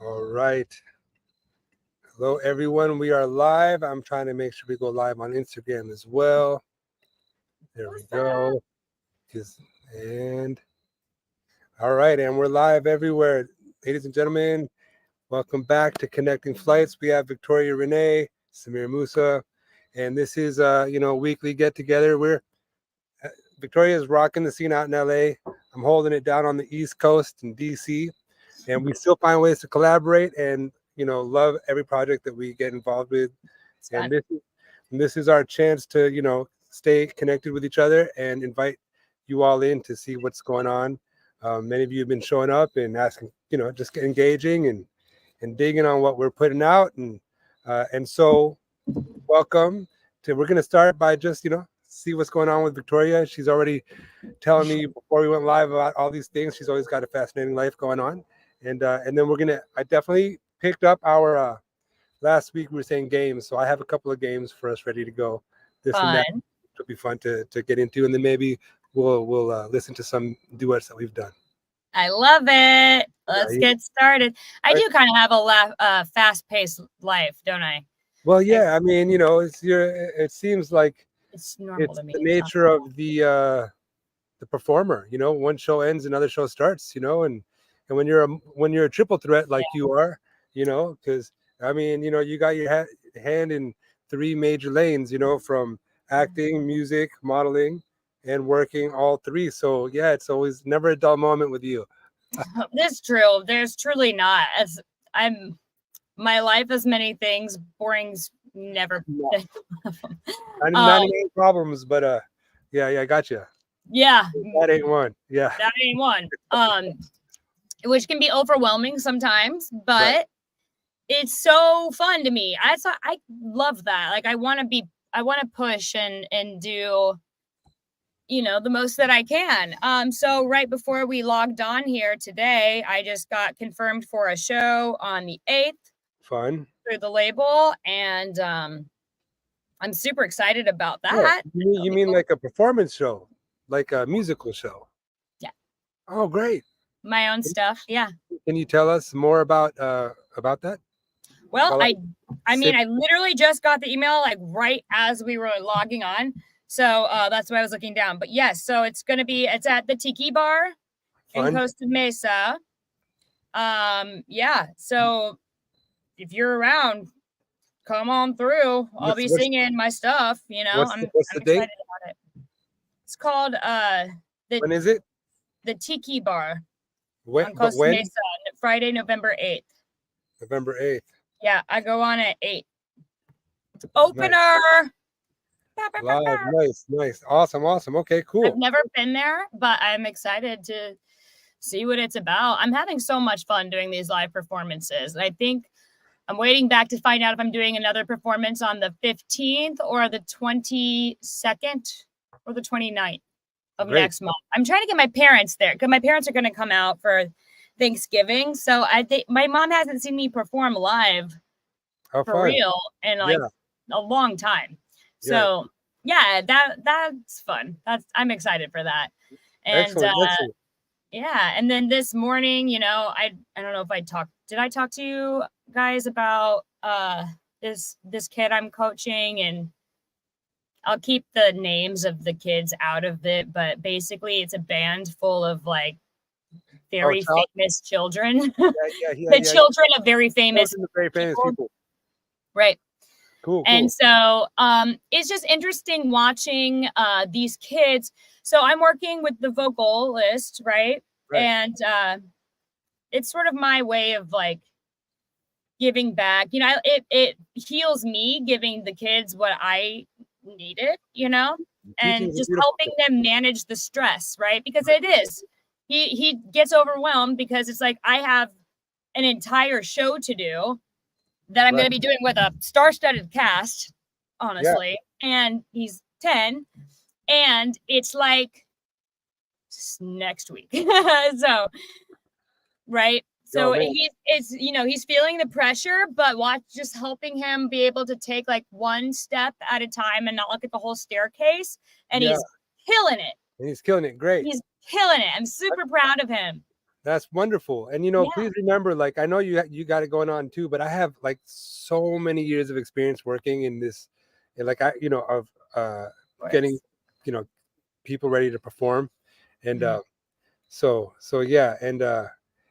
All right. Hello, everyone. We are live. I'm trying to make sure we go live on Instagram as well. There we go. And all right. And we're live everywhere. Ladies and gentlemen, welcome back to Connecting Flights. We have Victoria, Renee, Samir, Moussa. And this is, weekly get together. Victoria is rocking the scene out in LA. I'm holding it down on the East Coast in DC. And we still find ways to collaborate and love every project that we get involved with. And this is our chance to stay connected with each other and invite you all in to see what's going on. Many of you have been showing up and asking, just engaging and digging on what we're putting out, and so welcome to. We're gonna start by just see what's going on with Victoria. She's already telling me before we went live about all these things. She's always got a fascinating life going on. And then I definitely picked up our last week we were saying games, so I have a couple of games for us ready to go. This fun. And that will be fun to get into, and then maybe we'll listen to some duets that we've done. I love it. Let's get started. I do kind of have a fast-paced life, don't I? Well, yeah. I mean, it seems like it's normal to me. The nature of the performer. One show ends, another show starts. And when you're a triple threat like you are, because I mean, you got your hand in three major lanes, from acting, music, modeling, and working all three. So yeah, it's always never a dull moment with you. That's true. There's truly not. My life is many things. Boring's never been one of them. 98 problems, but yeah, I got you. Yeah, that ain't one. Yeah, that ain't one. Which can be overwhelming sometimes, but right. It's so fun to me. I love that. Like I want to push and do, the most that I can. So right before we logged on here today, I just got confirmed for a show on the 8th. Fun. Through the label, and I'm super excited about that. Yeah. You mean like a performance show, like a musical show? Yeah. Oh, great. My own stuff. Yeah. Can you tell us more about that? Well, I mean, I literally just got the email like right as we were logging on. So that's why I was looking down. But yes, so it's at the Tiki Bar in Costa Mesa. Yeah. So if you're around, come on through. I'll be singing my stuff. I'm excited date? about it. It's called when is it? The Tiki Bar. On Costa Mesa, Friday, November 8th. November 8th. Yeah, I go on at 8. Opener. Nice. Nice. Awesome. Okay, cool. I've never been there, but I'm excited to see what it's about. I'm having so much fun doing these live performances. I think I'm waiting back to find out if I'm doing another performance on the 15th or the 22nd or the 29th of next month. I'm trying to get my parents there because my parents are going to come out for Thanksgiving. So I think my mom hasn't seen me perform live for real in a long time. So yeah, that's fun. I'm excited for that. And excellent. Yeah, and then this morning, I don't know if did I talk to you guys about this kid I'm coaching, and I'll keep the names of the kids out of it, but basically it's a band full of like very famous children. The children of very famous people. Right. Cool. And so it's just interesting watching these kids. So I'm working with the vocalist, right? And it's sort of my way of like giving back. It heals me giving the kids what I needed, and just helping them manage the stress, right? Because it is. He gets overwhelmed because it's like I have an entire show to do that I'm going to be doing with a star-studded cast, honestly. Yeah. And he's 10, and it's like next week. So, right. So he's feeling the pressure, but just helping him be able to take like one step at a time and not look at the whole staircase. And he's killing it. And he's killing it. Great. He's killing it. I'm super proud of him. That's wonderful. And Yeah. please remember, like, I know you got it going on too, but I have like so many years of experience working in this, and like of getting, people ready to perform. And so yeah, and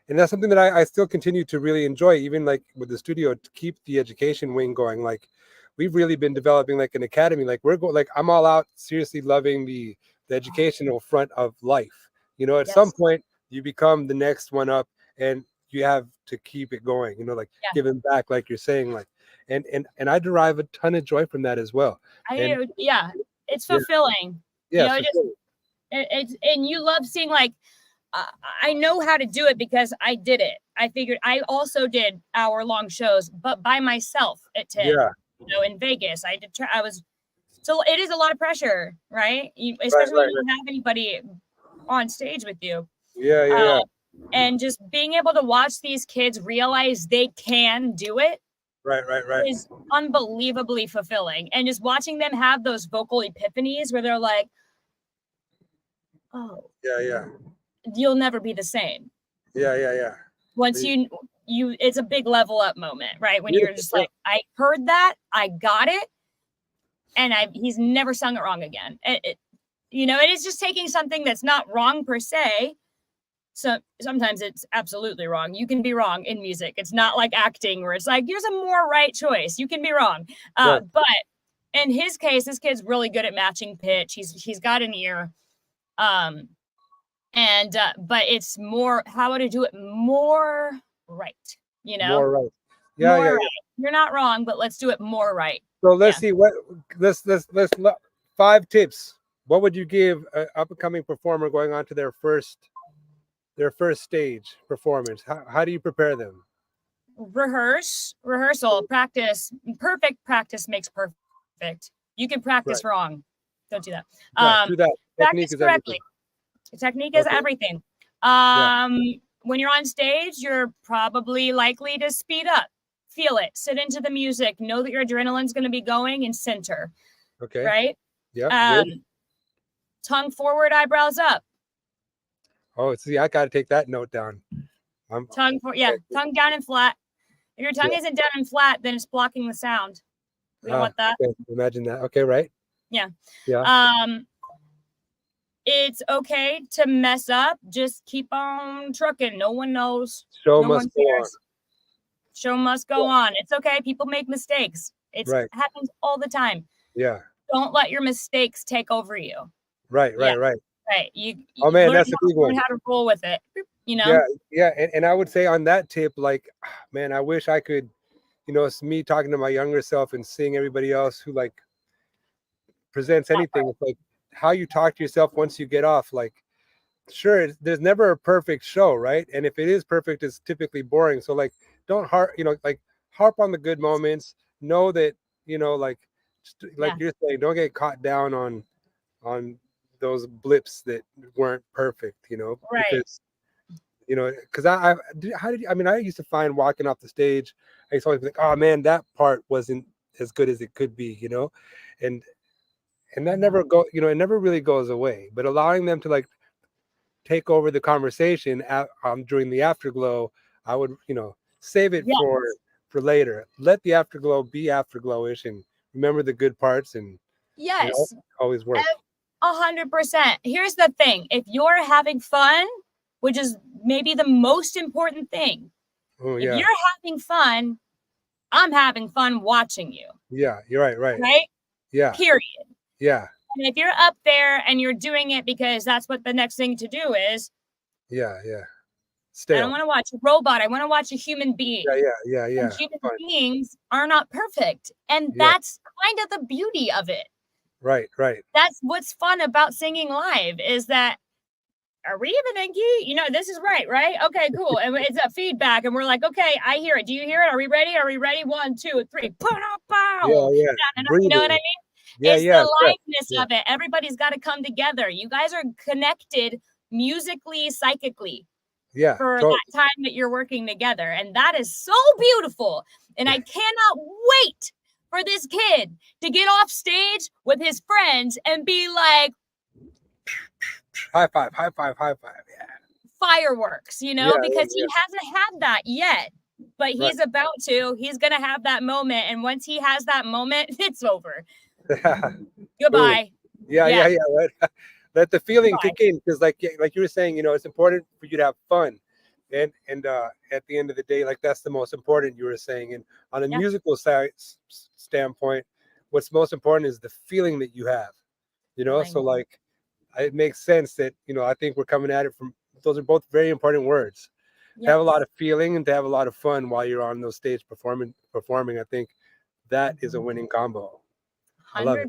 that's something that I still continue to really enjoy, even like with the studio, to keep the education wing going. Like, we've really been developing like an academy. Like, I'm all out seriously loving the educational front of life. At some point you become the next one up, and you have to keep it going, like giving back, like you're saying, like, and I derive a ton of joy from that as well. It's fulfilling. It's, and you love seeing, like, I know how to do it because I did it. I figured I also did hour-long shows, but by myself at 10, in Vegas. So it is a lot of pressure, right? Especially when you don't have anybody on stage with you. And just being able to watch these kids realize they can do it. Right. Is unbelievably fulfilling. And just watching them have those vocal epiphanies where they're like, oh. Yeah. You'll never be the same. Yeah. Once you it's a big level up moment, right? When you're just like, I heard that, I got it, and he's never sung it wrong again. It is just taking something that's not wrong per se. So sometimes it's absolutely wrong. You can be wrong in music. It's not like acting where it's like, here's a more right choice. You can be wrong. But in his case, this kid's really good at matching pitch. He's got an ear. But it's more how to do it more right, More right. Yeah. Right. You're not wrong, but let's do it more right. So let's see let's 5 tips. What would you give an up-and-coming performer going on to their first stage performance? How do you prepare them? Rehearsal, practice. Perfect practice makes perfect. You can practice wrong. Don't do that. Do that. Practice correctly. Technique is everything. When you're on stage, you're probably likely to speed up, feel it, sit into the music, know that your adrenaline's going to be going, and center. Okay. Right? Yeah. Tongue forward, eyebrows up. Oh, see, I got to take that note down. Tongue down and flat. If your tongue isn't down and flat, then it's blocking the sound. We don't want that. Okay. Imagine that. Okay, right? Yeah. Yeah. It's okay to mess up. Just keep on trucking. No one knows. Show must go on. Show must go on. It's okay. People make mistakes. It happens all the time. Yeah. Don't let your mistakes take over you. Right. Right. You that's a big one. Learn how to roll with it. Yeah. And I would say on that tip, like, man, I wish I could, it's me talking to my younger self and seeing everybody else who like presents anything. It's like how you talk to yourself once you get off. Like, sure, there's never a perfect show, right? And if it is perfect, it's typically boring. So like, don't harp on the good moments. Know that, like you're saying, don't get caught down on those blips that weren't perfect, right? Because I used to find walking off the stage, I used to always think, oh man, that part wasn't as good as it could be, and that never it never really goes away. But allowing them to like take over the conversation during the afterglow, I would save it for later. Let the afterglow be afterglowish, and remember the good parts, and always work. 100%. Here's the thing: if you're having fun, which is maybe the most important thing, if you're having fun, I'm having fun watching you. Yeah, you're right. Right? Yeah. Period. Yeah. And if you're up there and you're doing it because that's what the next thing to do is. Yeah. I don't want to watch a robot. I want to watch a human being. Yeah. And human beings are not perfect. And that's kind of the beauty of it. Right. That's what's fun about singing live is that, are we even in key? This is right? Okay, cool. And it's a feedback. And we're like, okay, I hear it. Do you hear it? Are we ready? 1, 2, 3. Yeah. You know what I mean? Yeah, it's the liveness of it. Everybody's got to come together. You guys are connected musically, psychically. Yeah. For that time that you're working together. And that is so beautiful. And I cannot wait for this kid to get off stage with his friends and be like, high five. Yeah. fireworks, you know, because he hasn't had that yet, but he's about to. He's going to have that moment. And once he has that moment, it's over. Goodbye. Yeah. Let the feeling kick in, because like you were saying, you know, it's important for you to have fun. And at the end of the day, like that's the most important, you were saying. And on a musical standpoint, what's most important is the feeling that you have, you know. So like it makes sense that, you know, I think we're coming at it from, those are both very important words. To have a lot of feeling and to have a lot of fun while you're on those stage performing. I think that is a winning combo. 100%.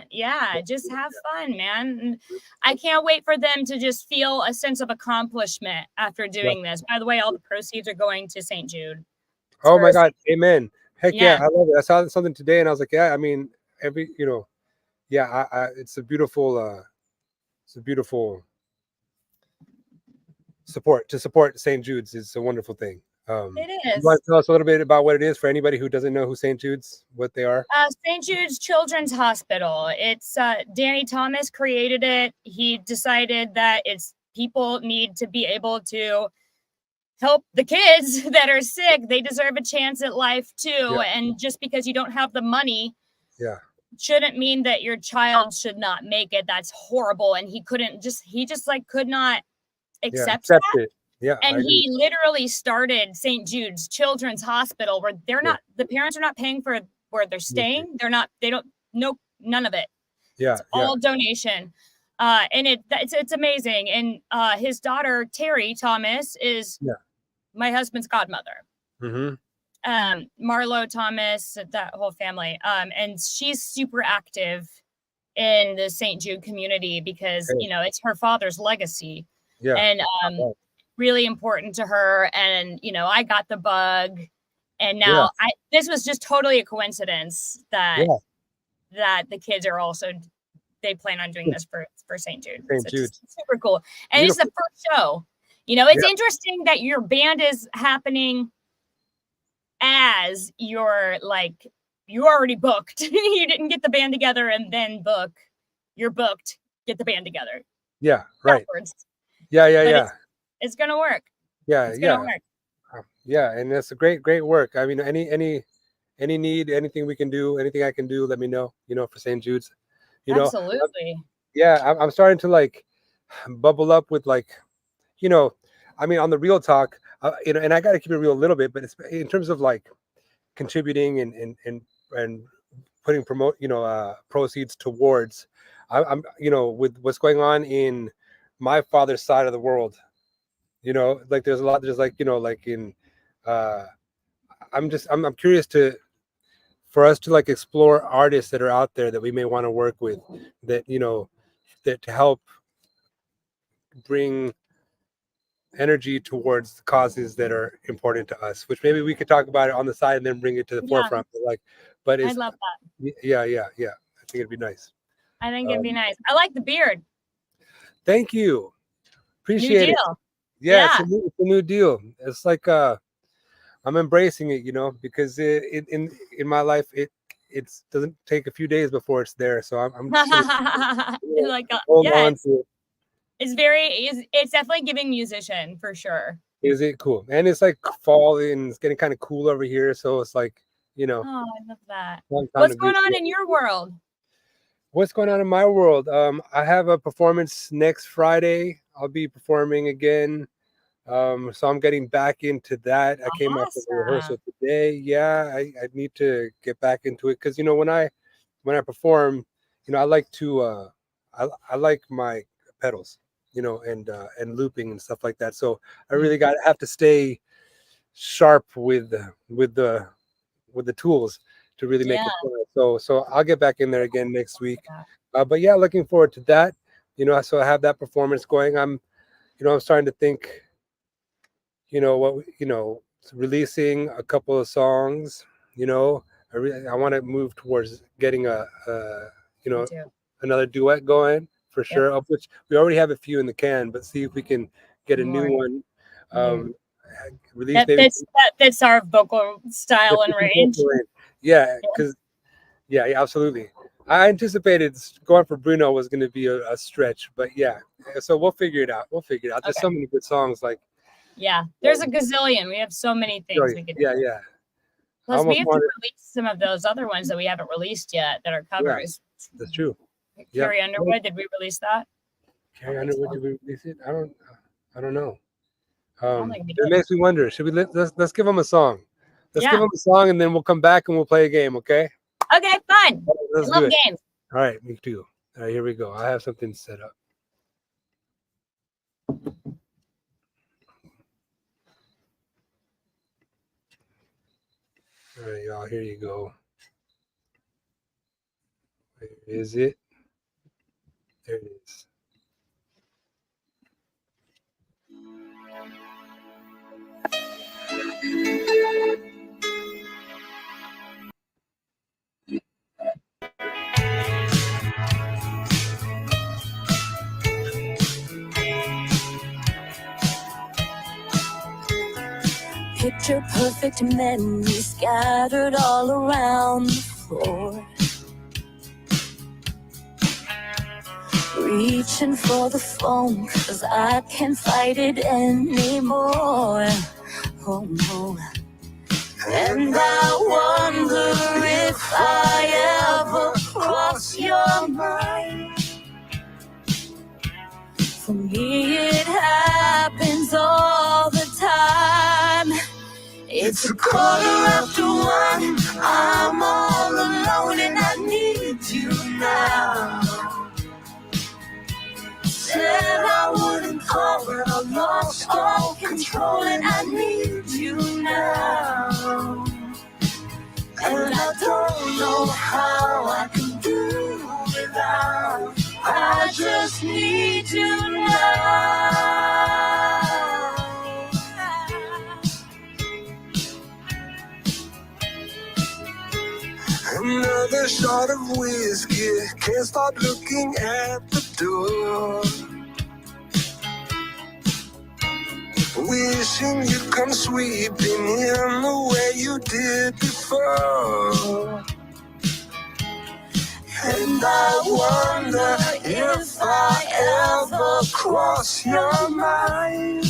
Yeah, just have fun, man. And I can't wait for them to just feel a sense of accomplishment after doing this. By the way, all the proceeds are going to St. Jude. Oh my God, amen. Heck yeah, I love it. I saw something today and I was like, yeah, I mean, you know, it's a beautiful support St. Jude's is a wonderful thing. It is. You want to tell us a little bit about what it is for anybody who doesn't know who St. Jude's, what they are? St. Jude's Children's Hospital. It's Danny Thomas created it. He decided that people need to be able to help the kids that are sick. They deserve a chance at life too. And just because you don't have the money, shouldn't mean that your child should not make it. That's horrible. And he just like could not accept that. It. Yeah, and he literally started St. Jude's Children's Hospital, where the parents are not paying for where they're staying. They don't know, none of it. It's all donation. And it's amazing. And his daughter, Terry Thomas, is my husband's godmother. Marlo Thomas, that whole family. And she's super active in the St. Jude community because, you know, it's her father's legacy. And really important to her. And, you know, I got the bug. And now this was just totally a coincidence that the kids are also, they plan on doing this for St. Jude. St. Jude. Super cool. And Beautiful. It's the first show. You know, it's interesting that your band is happening as you're already booked. You didn't get the band together and then book. You're booked. Get the band together. Yeah, right. Backwards. Yeah. It's gonna work. It's gonna work. And that's a great work. I mean, any need, anything we can do, anything I can do, let me know. You know, for St. Jude's. Absolutely. I'm starting to like bubble up with like, you know, I mean, on the real talk, you know, and I got to keep it real a little bit, but it's in terms of like contributing and putting proceeds towards. I'm you know, with what's going on in my father's side of the world, you know, like there's like, you know, like in I'm curious for us to like explore artists that are out there that we may want to work with, that, you know, that to help bring energy towards the causes that are important to us, which maybe we could talk about it on the side and then bring it to the forefront. But I love that. Yeah. I think it'd be nice. I think it'd be nice. I like the beard. Thank you. Appreciate it. Yeah. It's a new deal. It's like I'm embracing it, you know, because in my life it doesn't take a few days before it's there. So I'm like hold on to it. It's definitely giving musician for sure. Is it cool? And it's like fall and it's getting kind of cool over here, so it's like, you know. Oh, I love that. What's going on in your world? What's going on in my world? I have a performance next Friday. I'll be performing again. So I'm getting back into that. I came off of the rehearsal today. Yeah, I need to get back into it because, you know, when I perform, you know, I like to I like my pedals, you know, and looping and stuff like that. So I really have to stay sharp with the tools to really make it fun. So I'll get back in there again next week. But yeah, looking forward to that. You know, so I have that performance going. I'm starting to think, you know, releasing a couple of songs. You know, I want to move towards getting another duet going for sure. Of which we already have a few in the can, but see if we can get a new one. Release that fits our vocal style and range. Yeah, because absolutely. I anticipated going for Bruno was going to be a stretch, but yeah. So we'll figure it out. There's so many good songs. Like, yeah, there's a gazillion. We have so many things we could. Yeah. Plus, we have to release some of those other ones that we haven't released yet that are covers. Yeah, that's true. Carrie Underwood, did we release that? Carrie Underwood, did we release it? I don't know. It makes me wonder. Should we let's give them a song? Let's give them a song, and then we'll come back and we'll play a game. Okay? Okay, fun. I love games. All right, me too. All right, here we go. I have something set up. All right, y'all. Here you go. Where is it? There it is. Picture perfect memories scattered all around the floor. Reaching for the phone, 'cause I can't fight it anymore. Oh no. And I wonder if I ever cross your mind. For me it happens all the time. It's 1:15, I'm all alone and I need you now. Said I wouldn't call, but I lost all control and I need you now. And I don't know how I can do without. I just need you now. Another shot of whiskey, can't stop looking at the door. Wishing you'd come sweeping in the way you did before. And I wonder if I ever cross your mind.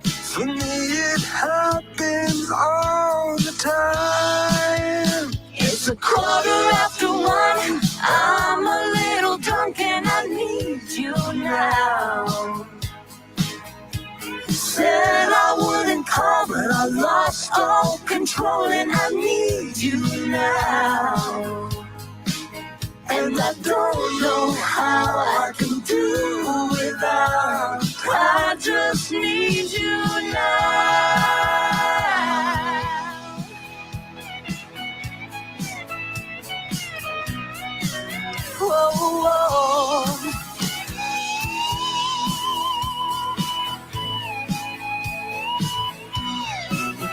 For me it happens all the time. It's 1:15, I'm a little drunk and I need you now. Said I wouldn't call, but I lost all control and I need you now. And I don't know how I can do without. I just need you now. Whoa, whoa.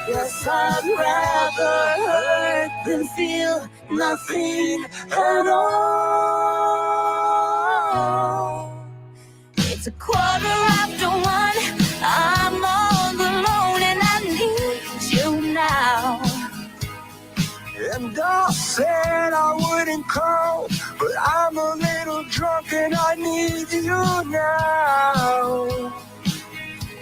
Guess I'd rather hurt than feel nothing at all. It's 1:15, I'm all alone and I need you now. And I said I wouldn't call, but I'm a little drunk and I need you now.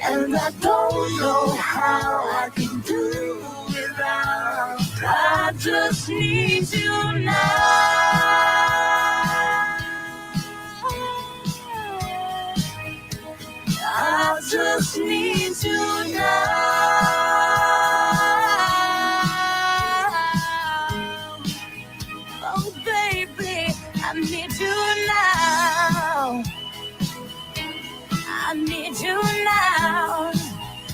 And I don't know how I can do without. I just need you now. I just need you now. Oh baby, I need you now. I need you now.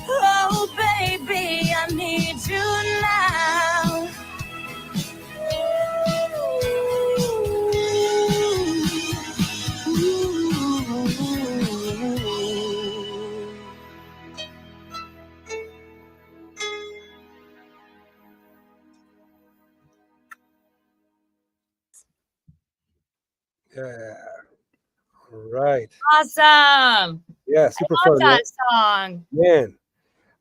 Oh, baby, I need you now. Yeah. All right. Awesome. Yeah, super I love fun. that song. Man,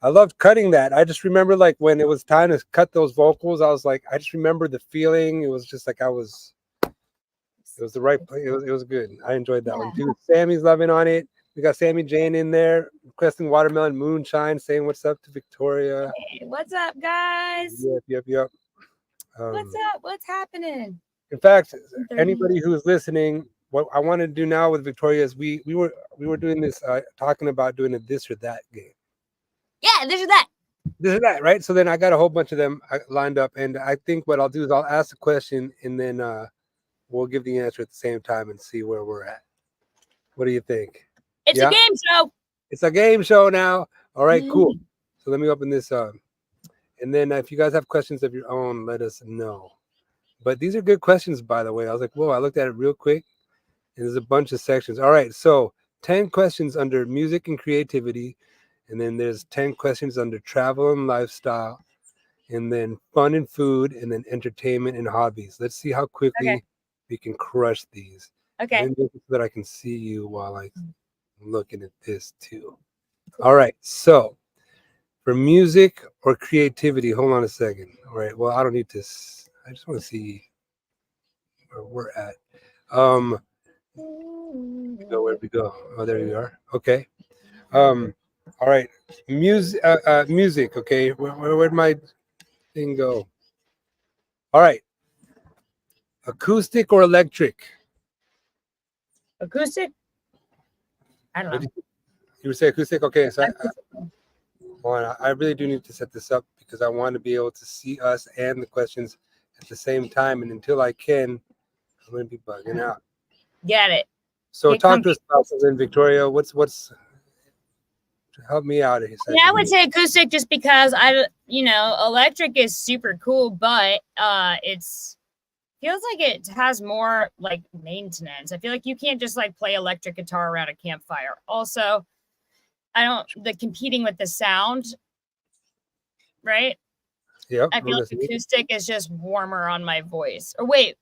I loved cutting that. I just remember like when it was time to cut those vocals, I was like, I just remember the feeling. It was just like it was the right place. It was good. I enjoyed that one too. Sammy's loving on it. We got Sammy Jane in there requesting Watermelon Moonshine, saying what's up to Victoria. Hey, what's up, guys? Yep. What's up? What's happening? In fact, anybody who's listening, what I wanted to do now with Victoria is we were doing this, talking about doing a this or that game. Yeah, this or that. This or that, right? So then I got a whole bunch of them lined up, and I think what I'll do is I'll ask the question, and then we'll give the answer at the same time and see where we're at. What do you think? It's a game show. It's a game show now. All right, cool. So let me open this up. And then if you guys have questions of your own, let us know. But these are good questions, by the way. I was like, whoa, I looked at it real quick. And there's a bunch of sections. All right, so 10 questions under music and creativity. And then there's 10 questions under travel and lifestyle. And then fun and food. And then entertainment and hobbies. Let's see how quickly we can crush these. Okay. And so that I can see you while I'm looking at this too. All right, so for music or creativity, hold on a second. All right, well, I don't need this. I just want to see where we're at. Where'd we go? Oh, there you are. Okay. All right, music. Okay, where'd my thing go? All right, acoustic or electric? Acoustic? I don't know. You would say acoustic? Okay, so I really do need to set this up because I want to be able to see us and the questions at the same time. And until I can, I'm going to be bugging out. Get it. So talk to us about something, Victoria. What's help me out here? Yeah, I would say acoustic just because electric is super cool, but it's feels like it has more like maintenance. I feel like you can't just like play electric guitar around a campfire. Also, the competing with the sound, right? Yeah. I feel like acoustic is just warmer on my voice. Or wait.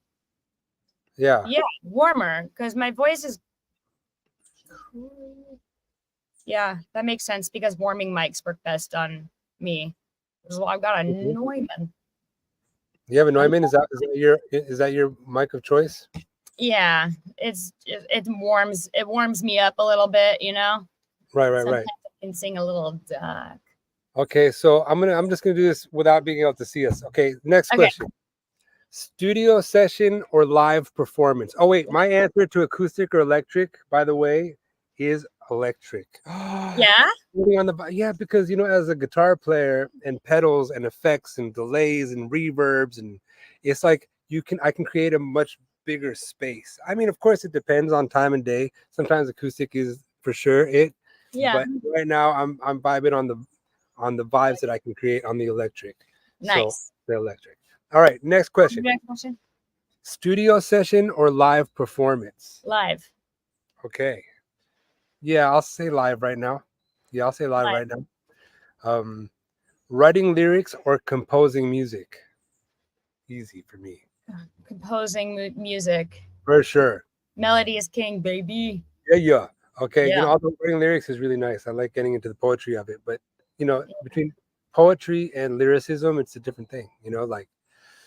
Yeah. Yeah, warmer because my voice is cool. Yeah, that makes sense because warming mics work best on me. I've got a Neumann. You have a Neumann? Is that your mic of choice? Yeah, it warms me up a little bit, Right. Sometimes I can sing a little dark. Okay, so I'm just gonna do this without being able to see us. Okay, next question. Studio session or live performance? Oh wait, my answer to acoustic or electric, by the way, is electric. Yeah? Because as a guitar player and pedals and effects and delays and reverbs, and it's like I can create a much bigger space. I mean, of course it depends on time and day. Sometimes acoustic is for sure it. Yeah. But right now I'm vibing on the vibes that I can create on the electric. Nice. So the electric. All right, next question. Next question. Studio session or live performance? Live. Okay. Yeah, I'll say live right now. Yeah, I'll say live right now. Writing lyrics or composing music? Easy for me. Composing music. For sure. Melody is king, baby. Yeah. Okay. Yeah. Although writing lyrics is really nice. I like getting into the poetry of it. But, between poetry and lyricism, it's a different thing. Like.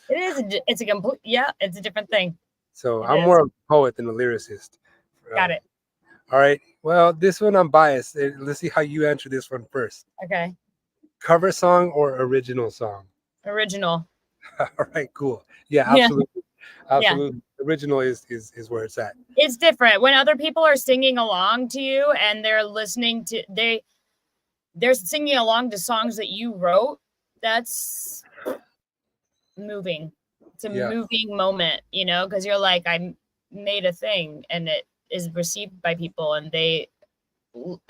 It is. It's a different thing. So I'm more of a poet than a lyricist. Got it. All right. Well, this one I'm biased. Let's see how you answer this one first. Okay. Cover song or original song? Original. All right, cool. Yeah, absolutely. Absolutely. Original is where it's at. It's different when other people are singing along to you and they're listening to they're singing along to songs that you wrote. That's moving. It's a moving moment, because you're like, I made a thing and it is received by people and they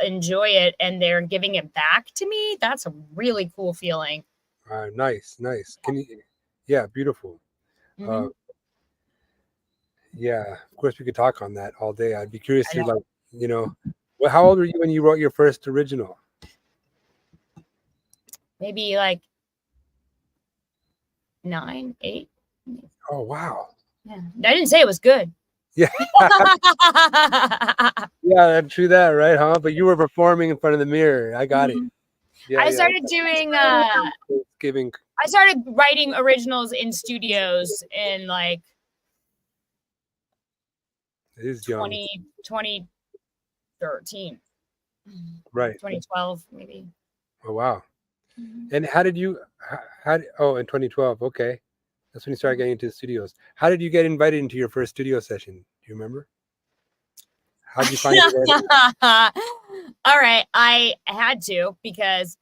enjoy it and they're giving it back to me. That's a really cool feeling. Nice. Can you? Yeah, beautiful. Mm-hmm. Yeah, of course we could talk on that all day. I'd be curious to well, how old were you when you wrote your first original? Maybe like 9, 8. Oh wow. Yeah. I didn't say it was good. Yeah. Yeah, true that, right, huh? But you were performing in front of the mirror. I got it. Yeah, I started doing I Thanksgiving. started writing originals in studios in like It is young. 2013. Right. 2012 maybe. Oh wow. And how did you oh, in 2012, okay. That's when you started getting into the studios. How did you get invited into your first studio session? Do you remember? How did you find it? All right, I had to because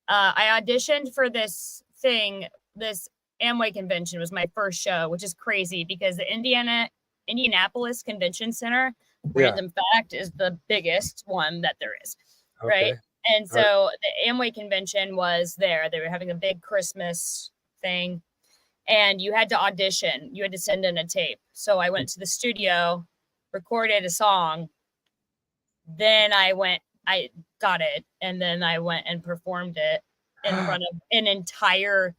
I auditioned for this thing. This Amway convention was my first show, which is crazy because the Indianapolis Convention Center, random fact, is the biggest one that there is, right? Okay. And so the Amway convention was there. They were having a big Christmas thing, and you had to audition. You had to send in a tape. So I went to the studio, recorded a song. Then I got it, and then I went and performed it in front of an entire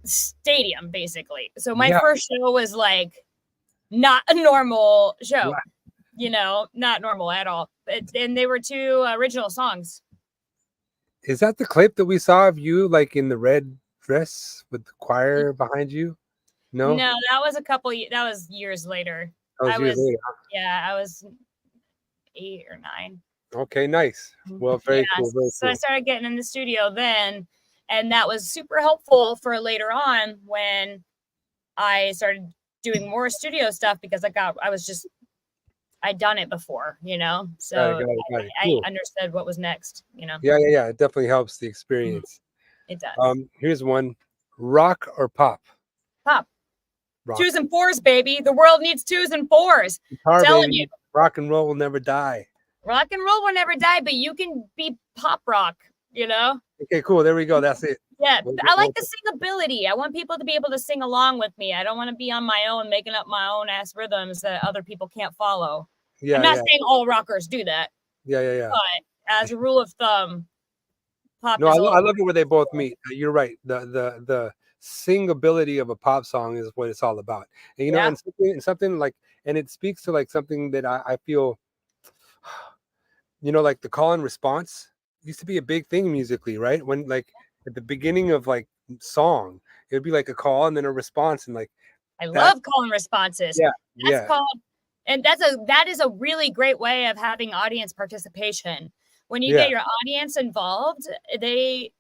stadium, basically. So my first show was like not a normal show, not normal at all. And they were 2 original songs. Is that the clip that we saw of you like in the red dress with the choir behind you? No, that was that was years later. That was years later. Yeah, I was 8 or 9. Okay, nice. Well, very cool. Very so cool. I started getting in the studio then, and that was super helpful for later on when I started doing more studio stuff because I'd done it before, so Got it. Cool. I understood what was next, Yeah. It definitely helps the experience. It does. Here's one: rock or pop? Pop. Rock. 2s and 4s, baby. The world needs 2s and 4s. Guitar, Telling baby. you. Rock and roll will never die. Rock and roll will never die, but you can be pop rock, Okay, cool. There we go. That's it. Yeah, I like the singability. I want people to be able to sing along with me. I don't want to be on my own, making up my own ass rhythms that other people can't follow. Yeah, I'm not saying all rockers do that. Yeah. But as a rule of thumb, pop. No, I love it where they both meet. You're right. The singability of a pop song is what it's all about. And and something like, and it speaks to like something that I feel, like the call and response used to be a big thing musically, right? When like at the beginning of like song, it would be like a call and then a response, and like I love call and responses. That's called, and that is a really great way of having audience participation. When you get your audience involved, they,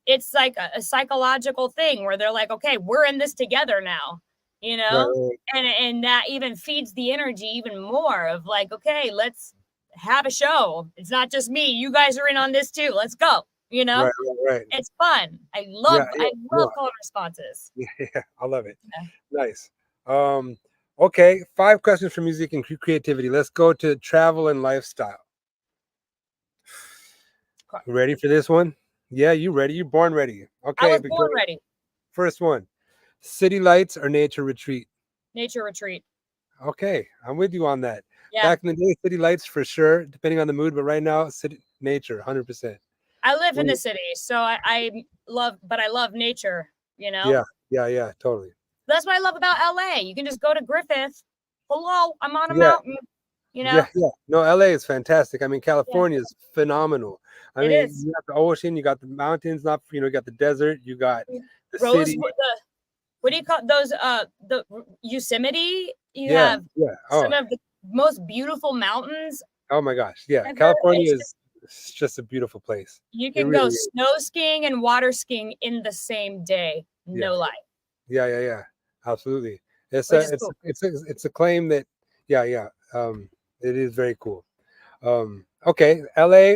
it's like a psychological thing where they're like, okay, we're in this together now, right. And that even feeds the energy even more of like, okay, let's have a show. It's not just me. You guys are in on this too. Let's go. Right. It's fun. I love call and responses. Yeah, I love it. Nice. Okay, 5 questions for music and creativity. Let's go to travel and lifestyle. Ready for this one? Yeah, you ready? You're born ready. Okay, I was born ready. First one: city lights or nature retreat? Nature retreat. Okay, I'm with you on that. Yeah. Back in the day, city lights for sure, depending on the mood. But right now, nature, 100%. I live in the city, so I love nature. Yeah, totally. That's what I love about LA. You can just go to Griffith. Hello, I'm on a mountain. Yeah. No, LA is fantastic. I mean, California is phenomenal. I mean, you got the ocean, you got the mountains, you got the desert, you got the city. What do you call those? The Yosemite. You have some of the most beautiful mountains. Oh my gosh, yeah. California is just a beautiful place. You can go snow skiing and water skiing in the same day. No lie. Yeah. Absolutely. It's a claim that it is very cool. Okay, LA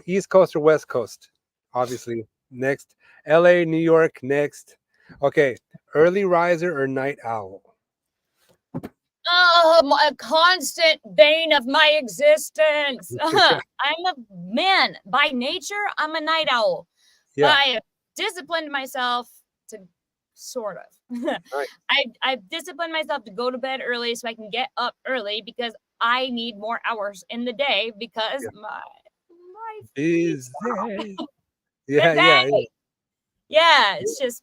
East Coast or West Coast? Obviously. Next. LA, New York, next. Okay, early riser or night owl? A constant bane of my existence. I'm a man by nature. I'm a night owl. Yeah. I have disciplined myself to sort of. Right. I've disciplined myself to go to bed early so I can get up early because I need more hours in the day because my business. Yeah. It's just,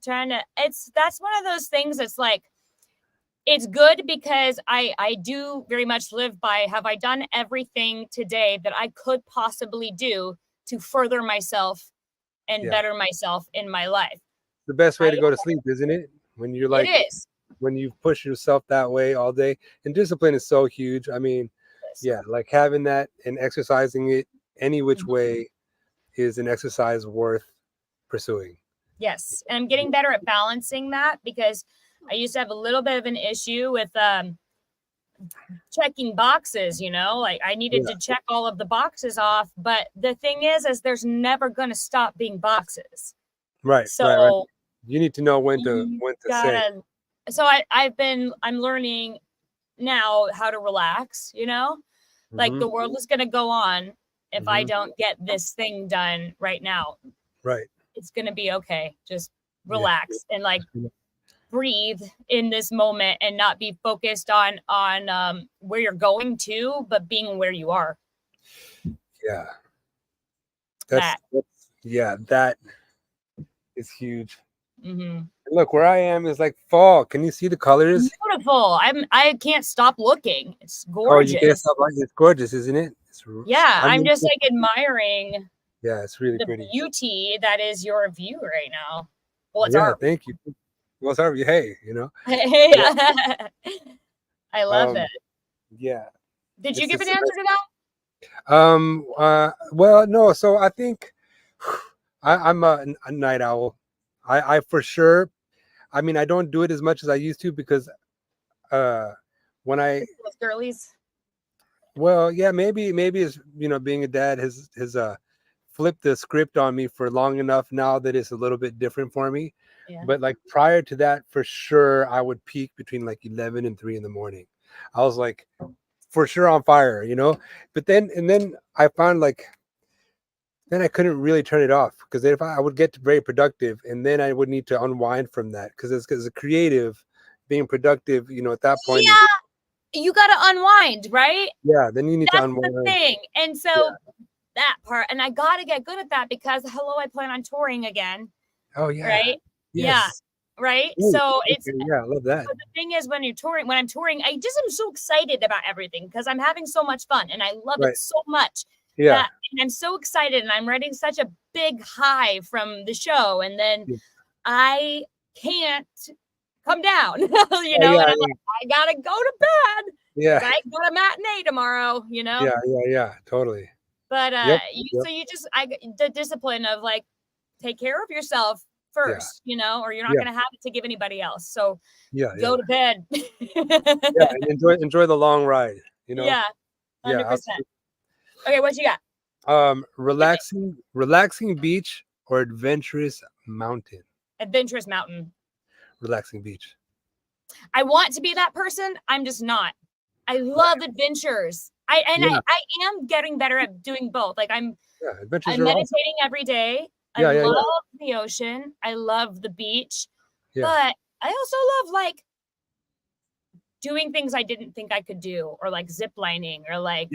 trying to, that's one of those things that's like, it's good because I do very much live by, have I done everything today that I could possibly do to further myself and better myself in my life? The best way to go to sleep, isn't it? When you're like, it is. When you push yourself that way all day. And discipline is so huge. I mean, yeah, like having that and exercising it any which way is an exercise worth pursuing. Yes. And I'm getting better at balancing that, because I used to have a little bit of an issue with checking boxes, you know, like I needed to check all of the boxes off. But the thing is there's never going to stop being boxes. Right. So right. You need to know when to say. So I'm learning now how to relax, you know, like the world is going to go on if I don't get this thing done right now. Right. It's going to be okay. Just relax and like breathe in this moment and not be focused on where you're going to, but being where you are. Yeah. That is huge. Look, where I am is like fall. Can you see the colors? Beautiful. I can't stop looking. It's gorgeous. Oh, you can't stop. It's gorgeous, isn't it? I'm just like admiring. Yeah, it's really the pretty. Beauty that is your view right now. Well, it's art. Thank you. Well, it's art. Hey, you know. I love it. Yeah. Did you give an answer to that? Well, no. So I think I'm a night owl. I for sure. I mean, I don't do it as much as I used to because when I those girlies. Well, yeah, maybe it's, you know, being a dad has flipped the script on me for long enough now that it's a little bit different for me. Yeah. But like prior to that, for sure, I would peak between like 11 and 3 in the morning. I was like, for sure on fire, you know. But then I found like, then I couldn't really turn it off, because if I would get very productive, and then I would need to unwind from that, because as a creative, being productive, you know, at that point. Yeah. You got to unwind, right? Yeah, then you need to unwind. That's the thing. And so that part, and I got to get good at that, because I plan on touring again. Oh yeah. Right? Yes. Yeah. Right. Ooh, so it's, I love that. So the thing is, when I'm touring, I just am so excited about everything, because I'm having so much fun and I love it so much. Yeah. And I'm so excited, and I'm getting such a big high from the show. And then I can't come down, you know, and I'm like, I gotta go to bed. Yeah. I got a matinee tomorrow, you know? Yeah, totally. But so you just, the discipline of like, take care of yourself first, you know, or you're not gonna have it to give anybody else. So go to bed. And enjoy the long ride, you know? Yeah, 100%. Okay, what you got? Relaxing beach or adventurous mountain? Adventurous mountain. Relaxing beach. I want to be that person. I'm just not. I love adventures. I am getting better at doing both. Like I'm meditating every day. I love the ocean. I love the beach. Yeah. But I also love like doing things I didn't think I could do, or like zip lining, or like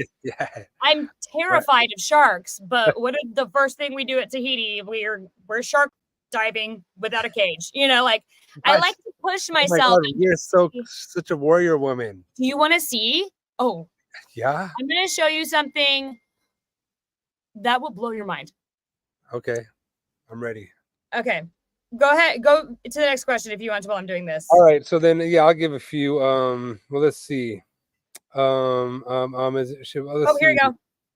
I'm terrified of sharks, but what is the first thing we do at Tahiti? We're shark diving without a cage, you know, like I like to push myself. Oh, you're such a warrior woman. Do you want to see? Oh yeah, I'm gonna show you something that will blow your mind. Okay, I'm ready. Okay, go ahead, go to the next question if you want to while I'm doing this. All right, so then I'll give a few. Well, let's see. Here you go.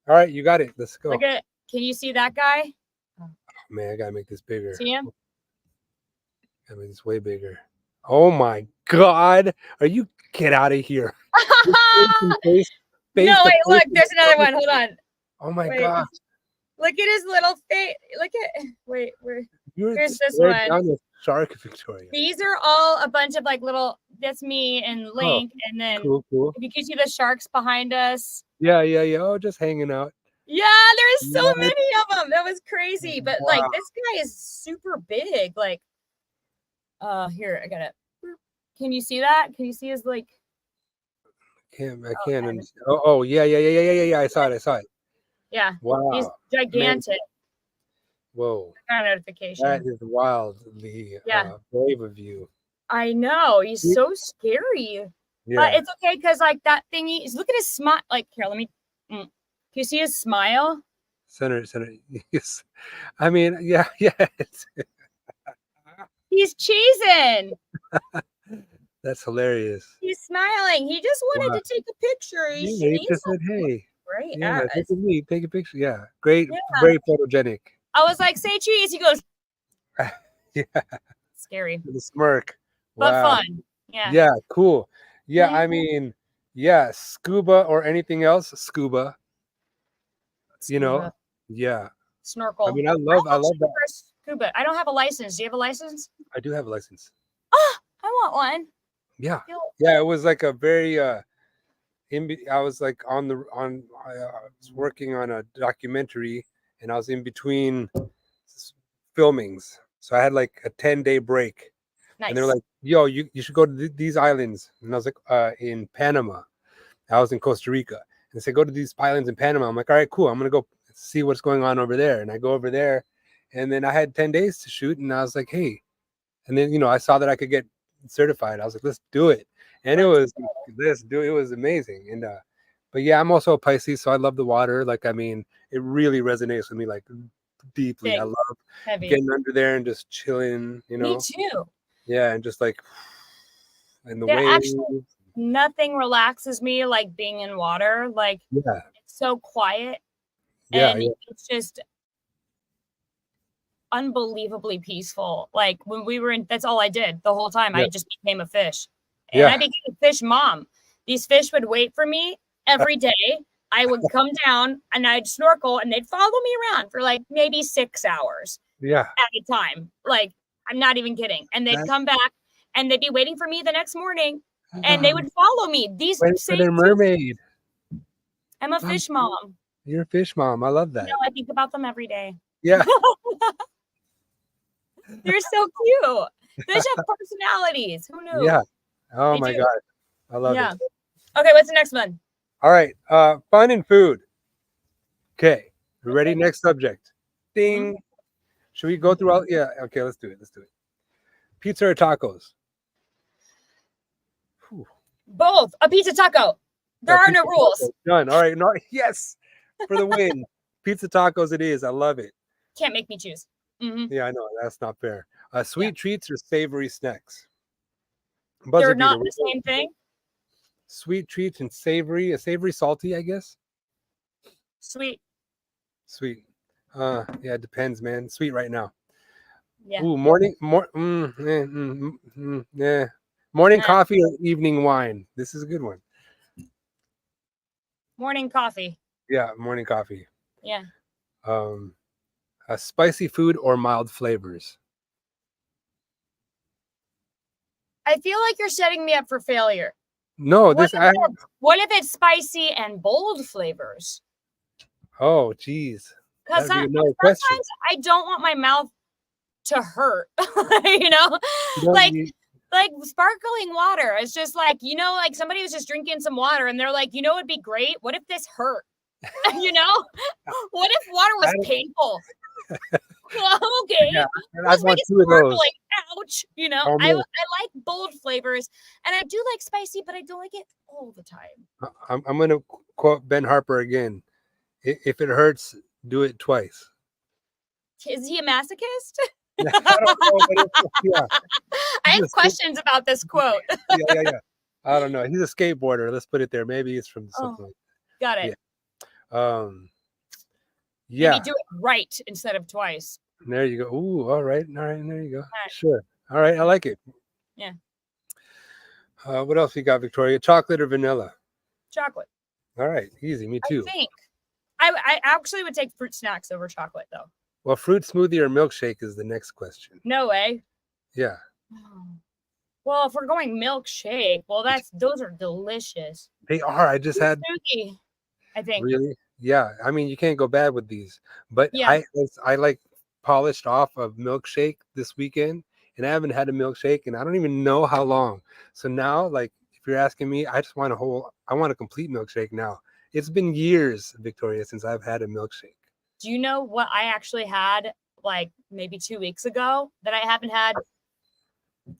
All right, you got it. Let's go. Look at it. Can you see that guy? Oh, man, I gotta make this bigger. See him? I mean, it's way bigger. Oh my God! Are you get out of here? No, wait, look, there's another one. Hold on. Oh my God! Look at his little face. Look at here's this one. Down the shark, Victoria. These are all a bunch of like little. That's me and Link, and then cool. If you can see the sharks behind us. Yeah. Oh, just hanging out. Yeah, there's so many of them. That was crazy. But like this guy is super big. Like, here, I got it. Can you see that? Can you see his like? I can't understand. Oh, yeah. I saw it. Yeah. Wow. He's gigantic. Man. Whoa. I got a notification. That is wildly brave of you. I know. He's so scary. Yeah. But it's okay because like that thingy is look at his smile. Like here, let me can you see his smile? Center. Yes. I mean, yeah. He's cheesing. That's hilarious. He's smiling. He just wanted Wow. to take a picture. Yeah, he just said, hey. Great. Yeah, Yes. look at me. Take a picture. Yeah. Great. Yeah. Very photogenic. I was like, say cheese. He goes, Yeah. scary. The smirk. But Wow. fun. Yeah. Yeah, cool. Yeah, Mhm. I mean, yeah, scuba or anything else, scuba. You know, Scuba. yeah. Snorkel. I mean, I love that. Scuba. I don't have a license. Do you have a license? I do have a license. Oh, I want one. Yeah. Yeah, it was like a very I was like I was working on a documentary and I was in between filmings. So I had like a 10-day break. Nice. And they're like, yo, you should go to these islands. And I was like, in Panama. I was in Costa Rica. And they said, go to these islands in Panama. I'm like, all right, cool. I'm going to go see what's going on over there. And I go over there. And then I had 10 days to shoot. And I was like, hey. And then, I saw that I could get certified. I was like, let's do it. And it was amazing. And but yeah, I'm also a Pisces, so I love the water. Like, I mean, it really resonates with me like deeply. Big. I love Heavy. getting under there and just chilling, Me too. Yeah, and just like in the Yeah, waves. actually, nothing relaxes me like being in water. Like, Yeah. it's so quiet. Yeah, And yeah. it's just unbelievably peaceful. Like when we were in, that's all I did the whole time. Yeah. I just became a fish. And Yeah. I became a fish mom. These fish would wait for me every day. I would come down and I'd snorkel and they'd follow me around for like maybe 6 hours Yeah. at a time. Like, I'm not even kidding. And they'd come back and they'd be waiting for me the next morning and they would follow me. These Wait for their mermaid. I'm a fish mom. You're a fish mom. I love that. I think about them every day. Yeah. They're so cute. Fish have personalities. Who knew? Yeah. Oh They my do. God. I love it. Okay, what's the next one? All right. Fun and food. Okay. Ready? Next subject. Ding. Should we go through all? Yeah. Okay. Let's do it. Pizza or tacos? Whew. Both. A pizza taco. There are no rules. Tacos. Done. All right. No. Yes. For the win. Pizza tacos it is. I love it. Can't make me choose. Mm-hmm. Yeah, I know. That's not fair. Sweet treats or savory snacks? They're not the same thing. Sweet treats and savory. A savory salty, I guess. Sweet. Yeah, it depends, man. Sweet right now. Yeah. Ooh, morning coffee or evening wine. This is a good one. Morning coffee. Yeah, morning coffee. Yeah. A spicy food or mild flavors? I feel like you're setting me up for failure. No, what if it's spicy and bold flavors? Oh, geez. Because sometimes I don't want my mouth to hurt. Like sparkling water. It's just like, like somebody was just drinking some water and they're like, it'd be great. What if this hurt? What if water was painful? Okay. Yeah, let's make it sparkling. Ouch. Oh, I like bold flavors and I do like spicy, but I don't like it all the time. I'm going to quote Ben Harper again. If it hurts, do it twice. Is he a masochist? I don't know, yeah. I have questions about this quote. Yeah. I don't know. He's a skateboarder. Let's put it there. Maybe it's from something like that. Got it. Yeah. Maybe do it right instead of twice. There you go. Ooh, all right. There you go. Right. Sure. All right. I like it. Yeah. What else we got, Victoria? Chocolate or vanilla? Chocolate. All right. Easy. Me too. I think. I actually would take fruit snacks over chocolate, though. Well, fruit smoothie or milkshake is the next question. No way. Yeah. Well, if we're going milkshake, those are delicious. They are. I just had. Smoothie, I think. Really? Yeah. I mean, you can't go bad with these. But yeah. I like polished off of milkshake this weekend, and I haven't had a milkshake, and I don't even know how long. So now, like, if you're asking me, I just want I want a complete milkshake now. It's been years, Victoria, since I've had a milkshake. Do you know what I actually had like maybe 2 weeks ago that I haven't had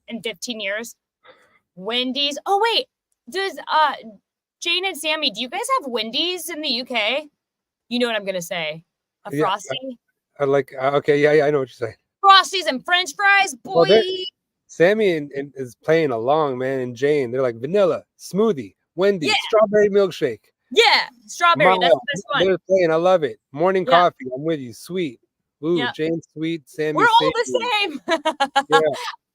in 15 years. Wendy's. Oh wait, does Jane and Sammy, do you guys have Wendy's in the UK? You know what I'm gonna say? A Frosty. I like. Okay, yeah, I know what you're saying. Frosties and French fries, boy. Well, Sammy and is playing along, man, and Jane. They're like vanilla smoothie, Wendy's, strawberry milkshake. Yeah, strawberry. That's the best one. They're playing. I love it. Morning coffee. I'm with you. Sweet. Ooh, Jane's sweet. Sammy. We're all the same. Yeah.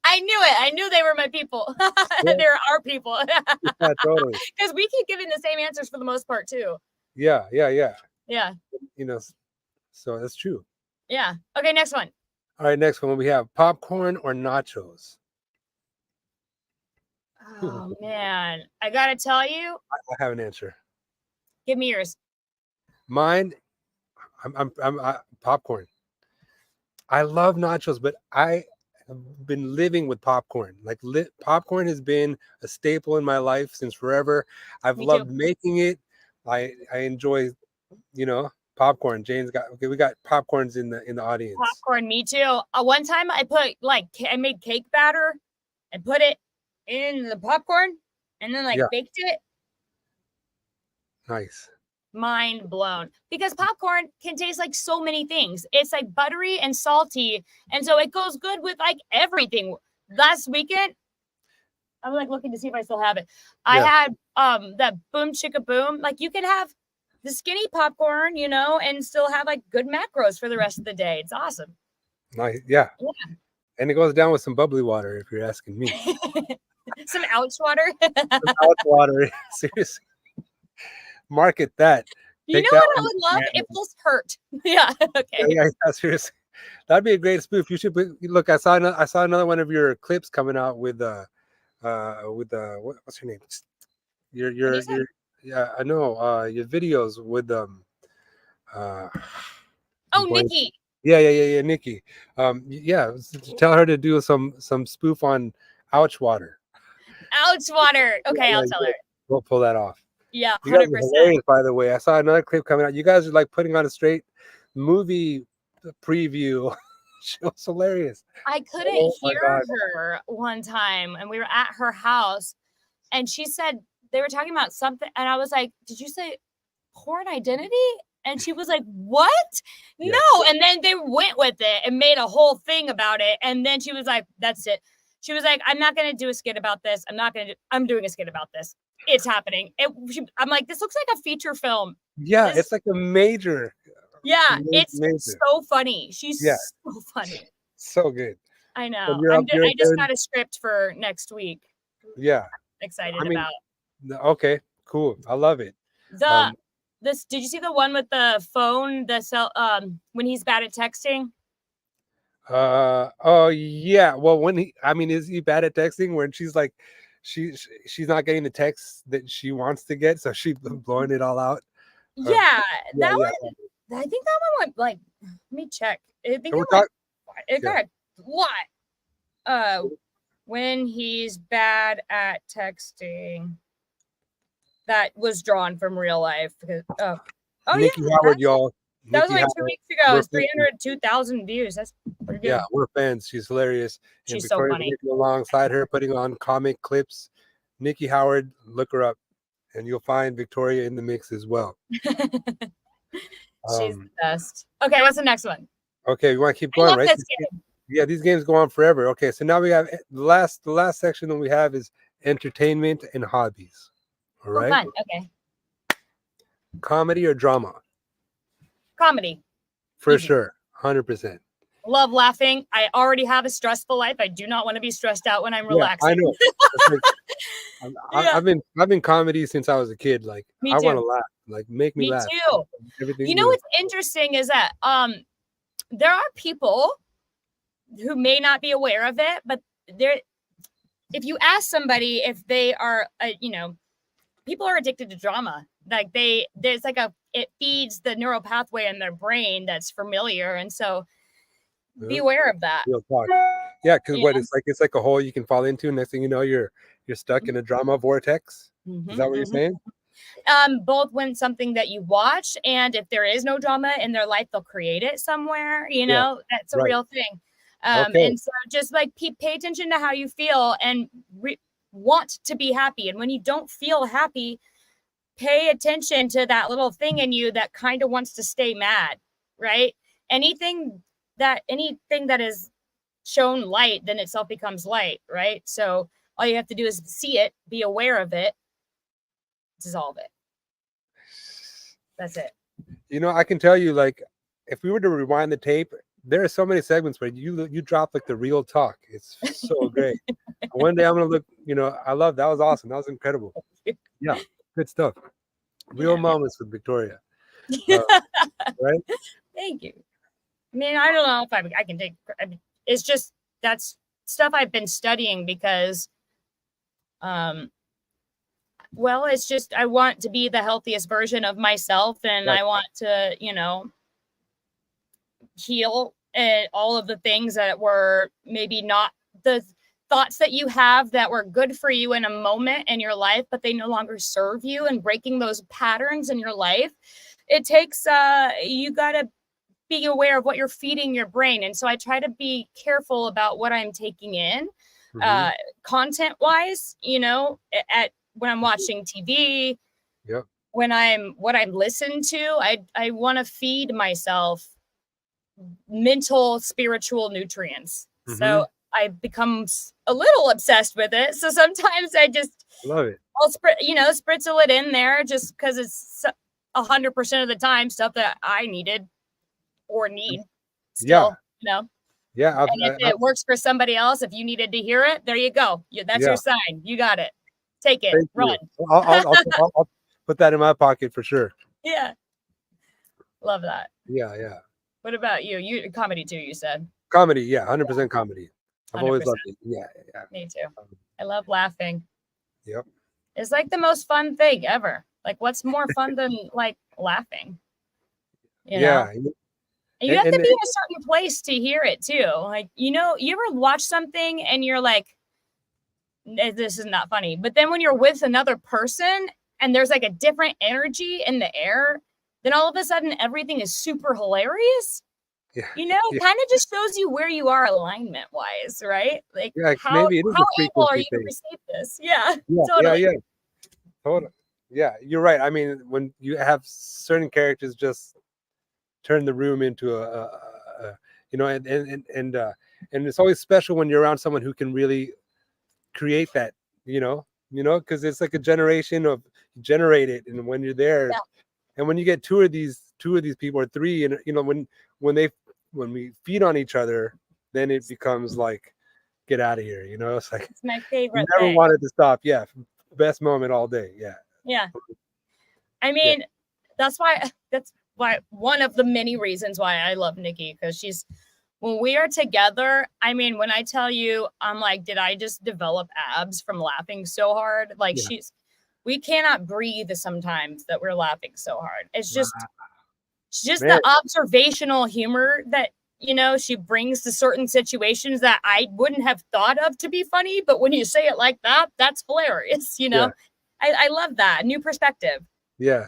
I knew it. I knew they were my people. They're our people. Yeah, totally. Because we keep giving the same answers for the most part too. Yeah. Yeah. You know, so that's true. Yeah. Okay, next one. All right, next one we have popcorn or nachos. Oh man, I gotta tell you. I have an answer. Give me yours. Mine, I'm popcorn. I love nachos, but I have been living with popcorn. Like popcorn has been a staple in my life since forever. I've loved making it. I enjoy, popcorn. Jane's got we got popcorns in the audience. Popcorn, me too. One time I put I made cake batter and put it in the popcorn and then baked it. Nice. Mind blown, because popcorn can taste like so many things. It's like buttery and salty, and so it goes good with like everything. Last weekend, I'm like looking to see if I still have it. I had that Boom Chicka Boom. Like you can have the skinny popcorn, and still have like good macros for the rest of the day. It's awesome. Nice, yeah. And it goes down with some bubbly water, if you're asking me. Some ouch water. Some ouch water, seriously. Market that. You know what I would love? It feels hurt. Yeah. Okay. Yeah, seriously. That'd be a great spoof. You should look. I saw another one of your clips coming out with what's her name? Your yeah, I know. Your videos with Nikki. Yeah, Nikki. Tell her to do some spoof on ouch water. Ouch water. Okay, I'll tell her. We'll pull that off. Yeah, 100%. You guys are hilarious, by the way. I saw another clip coming out. You guys are like putting on a straight movie preview. She was hilarious. I couldn't hear her one time, and we were at her house, and she said they were talking about something, and I was like, "Did you say Porn Identity?" And she was like, "What? Yes. No!" And then they went with it and made a whole thing about it, and then she was like, "That's it." She was like, "I'm not going to do a skit about this. I'm doing a skit about this. It's happening." I'm like, this looks like a feature film. Yeah, it's like a major. Yeah, it's so funny. She's so funny. So good. I know. I just got a script for next week. Yeah. Excited about. Okay, cool. I love it. Did you see the one with the phone, when he's bad at texting? Oh yeah. Well, is he bad at texting when she's like she's not getting the text that she wants to get, so she's blowing it all out? Yeah, that one. I think that one went like. Let me check. I think it got a lot. When he's bad at texting, that was drawn from real life. Nikki Howard, y'all. That was like 2 weeks ago. It was 302,000 views. That's pretty good. Yeah, we're fans. She's hilarious. She's so funny. Alongside her, putting on comic clips. Nikki Howard, look her up, and you'll find Victoria in the mix as well. She's the best. Okay, what's the next one? Okay, we want to keep going, right? Yeah, these games go on forever. Okay, so now we have the last section that we have is entertainment and hobbies. All right. Fun. Okay. Comedy or drama? Comedy. For sure. 100%. Love laughing. I already have a stressful life. I do not want to be stressed out when I'm relaxing. I know. I've been comedy since I was a kid. Like I want to laugh. Like make me laugh. Me too. You know what's interesting is that there are people who may not be aware of it, but if you ask somebody if they are, people are addicted to drama. Like it feeds the neural pathway in their brain that's familiar, and so be aware of that. Yeah, because it's like a hole you can fall into. Next thing you know, you're stuck in a drama vortex. Is that what you're saying? Both when something that you watch, and if there is no drama in their life, they'll create it somewhere. That's a real thing. And so just like pay attention to how you feel and want to be happy. And when you don't feel happy, pay attention to that little thing in you that kind of wants to stay mad, right? Anything that is shown light, then itself becomes light, right? So all you have to do is see it, be aware of it, dissolve it. That's it. You know, I can tell you, like, if we were to rewind the tape, there are so many segments where you drop like the real talk. It's so great. One day I'm gonna look. You know, I love that. Was awesome. That was incredible. Yeah, good stuff. Real moments with Victoria. Right? Thank you. I mean, I don't know if I can take. I mean, it's just that's stuff I've been studying because, well, it's just I want to be the healthiest version of myself, and I want to, you know, heal all of the things that were maybe not the thoughts that you have that were good for you in a moment in your life, but they no longer serve you, and breaking those patterns in your life. It takes, you got to be aware of what you're feeding your brain. And so I try to be careful about what I'm taking in, content wise, you know, when I'm watching TV, what I'm listening to, I want to feed myself mental, spiritual nutrients. So I become a little obsessed with it. So sometimes I just love it. I'll spritzel it in there just because it's 100% of the time stuff that I needed or need still, you know. Yeah. And if it works for somebody else, if you needed to hear it, there you go. That's your sign. You got it. Take it. Run. I'll put that in my pocket for sure. Yeah. Love that. Yeah. What about you? You comedy too, you said. Comedy, 100% comedy. I've 100%. always loved it. Yeah. Me too. I love laughing. Yep. It's like the most fun thing ever. Like, what's more fun than like laughing? You know? And you have to be in a certain place to hear it too. Like, you know, you ever watch something and you're like, this is not funny. But then when you're with another person and there's like a different energy in the air, then all of a sudden everything is super hilarious. Yeah. You know, it kind of just shows you where you are alignment wise, right? Like, how able are you to receive this? Yeah. Totally. Totally. Yeah, you're right. I mean, when you have certain characters just turn the room into a you know, and it's always special when you're around someone who can really create that, you know, because it's like a generation of generate it, and when you're there, and when you get two of these people or three, and you know, when we feed on each other, then it becomes like, get out of here, you know. It's like, it's my favorite. Never wanted to stop. Yeah, best moment all day. Yeah. I mean, that's why one of the many reasons why I love Nikki, because when we are together, I mean, when I tell you, I'm like, did I just develop abs from laughing so hard? Like, we cannot breathe sometimes that we're laughing so hard. It's just the observational humor that, you know, she brings to certain situations that I wouldn't have thought of to be funny. But when you say it like that, that's hilarious. You know, I love that new perspective. Yeah.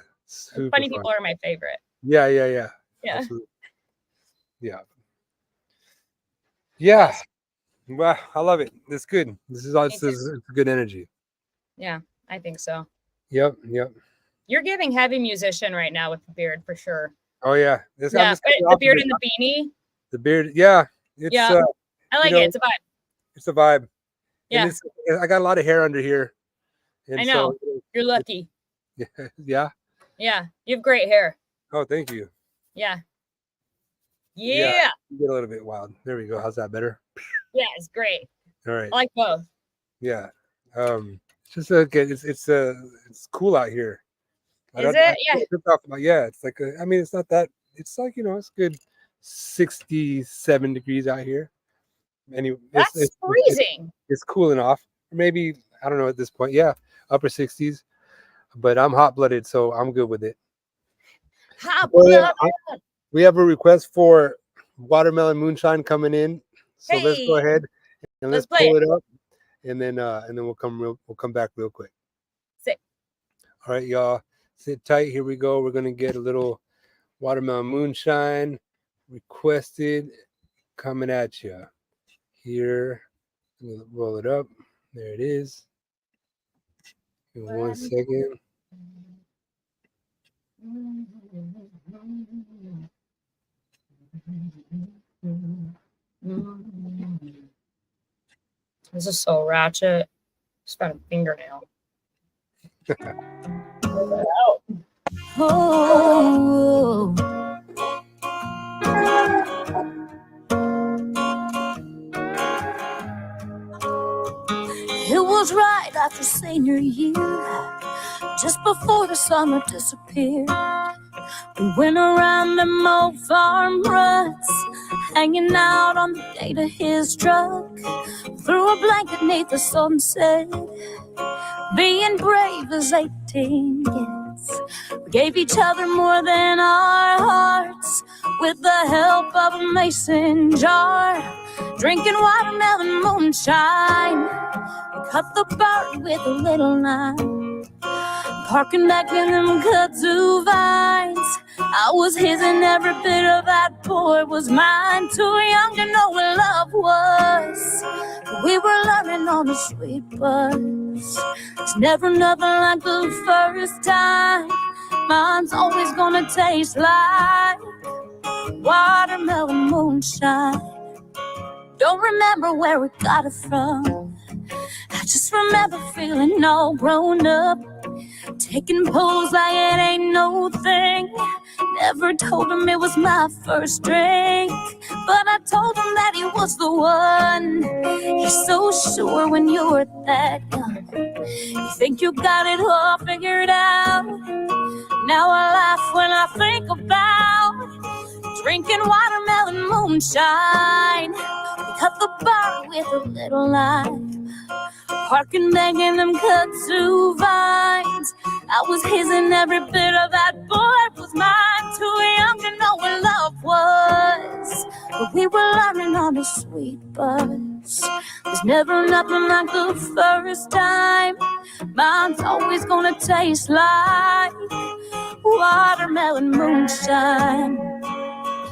Funny people are my favorite. Yeah. Absolutely. Yeah. Well, I love it. It's good. This is good energy. Yeah, I think so. Yep. You're giving heavy musician right now with the beard for sure. Oh yeah. The beard and the beanie. The beard, yeah. I like it. It's a vibe. It's a vibe. Yeah. I got a lot of hair under here. And I know. You're lucky. Yeah. Yeah. You have great hair. Oh, thank you. Yeah. You get a little bit wild. There we go. How's that better? Yeah, it's great. All right. I like both. Yeah. It's just it's cool out here. Is it? Yeah. It's like I mean, it's not that. It's like, you know, it's good 67 degrees out here. Anyway, that's freezing. It's cooling off. Maybe, I don't know at this point. Yeah, upper 60s. But I'm hot-blooded, so I'm good with it. Hot-blooded. We have a request for watermelon moonshine coming in. So let's go ahead and let's pull it up. And then we'll come back real quick. Sick. All right, y'all. Sit tight. Here we go. We're gonna get a little watermelon moonshine requested coming at you. here. I'm gonna roll it up. There it is. In 1 second. This is so ratchet. Just got a fingernail. Oh, it was right after senior year, just before the summer disappeared. We went around them old farm ruts, hanging out on the gate of his truck, threw a blanket neath the sunset, being brave as 18 gets. We gave each other more than our hearts, with the help of a mason jar, drinking watermelon moonshine. We cut the bark with a little knife, parking back in them kudzu vines. I was his and every bit of that boy was mine. Too young to know what love was, we were learning on the sweet bus. It's never nothing like the first time. Mine's always gonna taste like watermelon moonshine. Don't remember where we got it from, I just remember feeling all grown up, taking pulls like it ain't no thing. Never told him it was my first drink, but I told him that he was the one. You're so sure when you were that young, you think you got it all figured out. Now I laugh when I think about drinking watermelon moonshine. We cut the bar with a little lime, parking back in them kudzu vines. I was his and every bit of that boy was mine. Too young to know what love was, but we were learning on a sweet bus. There's never nothing like the first time. Mine's always gonna taste like watermelon moonshine.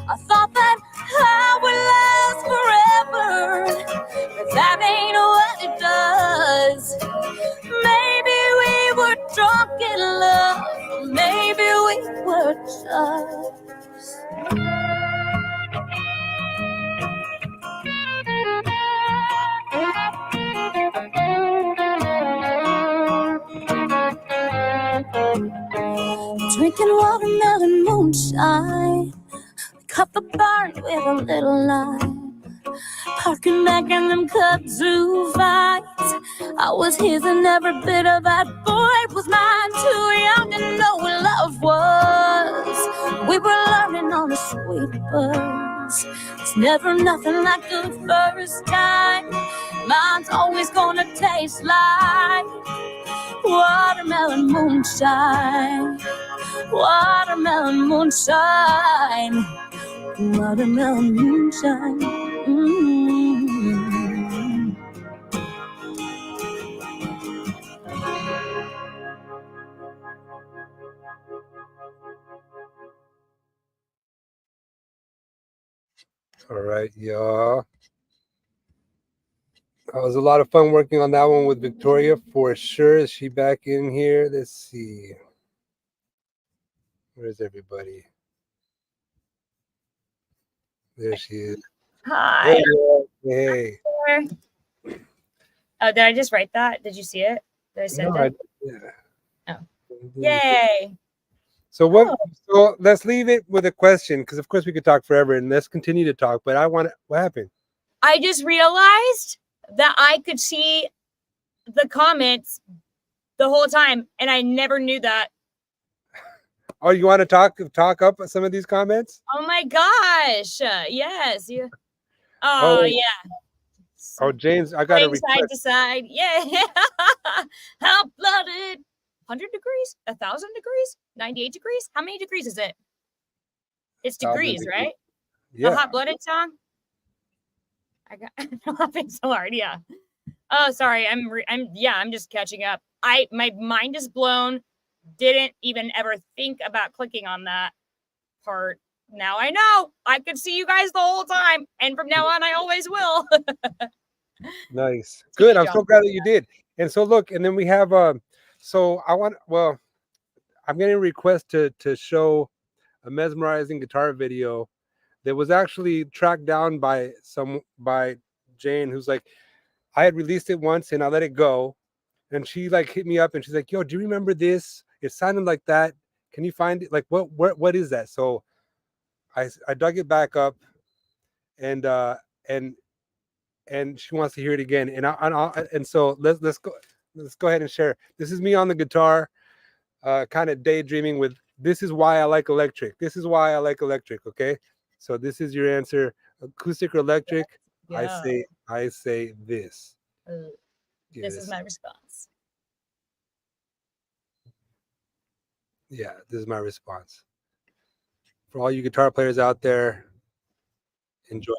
I thought that I would last forever, but that ain't what it does. Maybe we were drunk in love, maybe we were just drinking watermelon moonshine. Cut the barn with a little lime, parking back in them kudzu vines. I was his and every bit of that boy was mine. Too young to know what love was, we were learning on a sweet bus. It's never nothing like the first time. Mine's always gonna taste like watermelon moonshine. Watermelon moonshine. Watermelon moonshine. Mm-hmm. All right, y'all. That was a lot of fun working on that one with Victoria for sure. Is she back in here? Let's see. Where's everybody? There she is. Hi. Hey. Oh, did I just write that? Did you see it? Did I send it? Yeah. Oh. Yay. So what? So let's leave it with a question, because of course we could talk forever, and let's continue to talk. But I want to. What happened? I just realized that I could see the comments the whole time, and I never knew that. Oh, you want to talk up some of these comments? Oh my gosh! Yes. Yeah. Oh yeah. Oh, James, I got a request. Side to side. Yeah. Hot blooded. 100 degrees? 1,000 degrees? 98 degrees? How many degrees is it? It's degrees, right? Yeah. The hot blooded song. I'm laughing so hard. Yeah. Oh, sorry. I'm just catching up. My mind is blown. Didn't even ever think about clicking on that part. now I know. I could see you guys the whole time. And from now on, I always will. Nice. Good. I'm so glad that you did. And so look, and then we have so I'm getting a request to show a mesmerizing guitar video that was actually tracked down by Jane, who's like, I had released it once and I let it go. And she like hit me up and she's like, yo, do you remember this? It sounded like that. Can you find it? Like what is that? So I dug it back up and she wants to hear it again. And so let's go ahead and share. This is me on the guitar, kind of daydreaming with This Is Why I Like Electric. This is why I like electric. Okay. So this is your answer. Acoustic or electric? Yeah. I say this. This is my response. Yeah, this is my response. For all you guitar players out there, enjoy.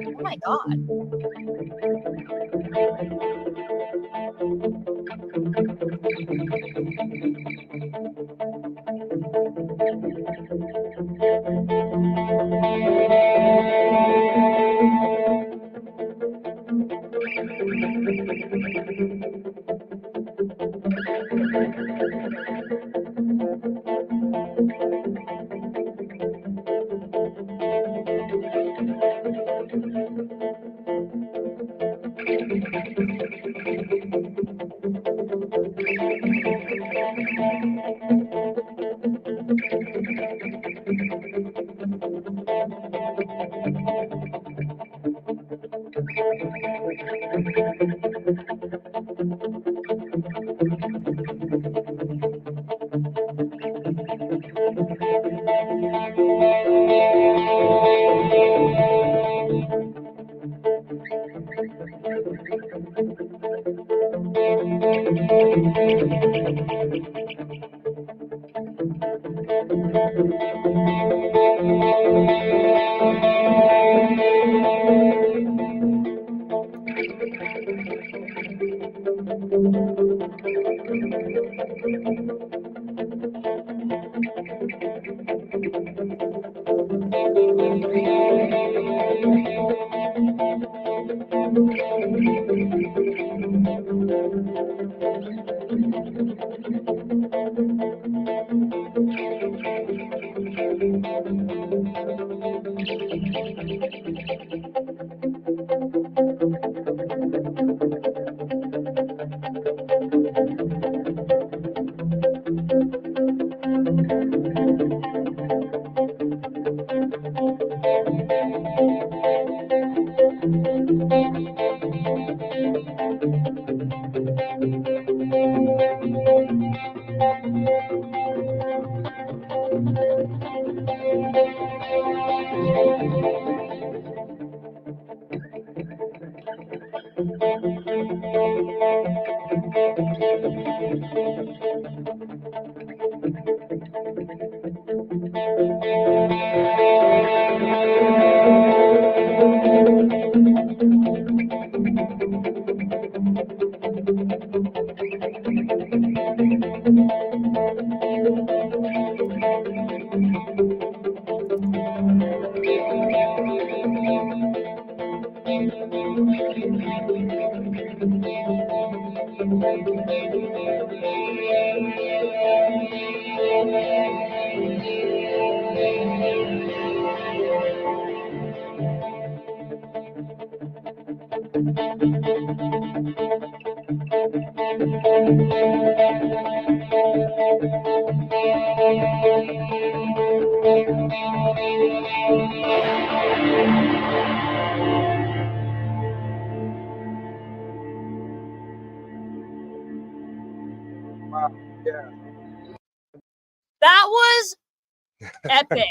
Oh my God. Wow. Yeah. That was epic.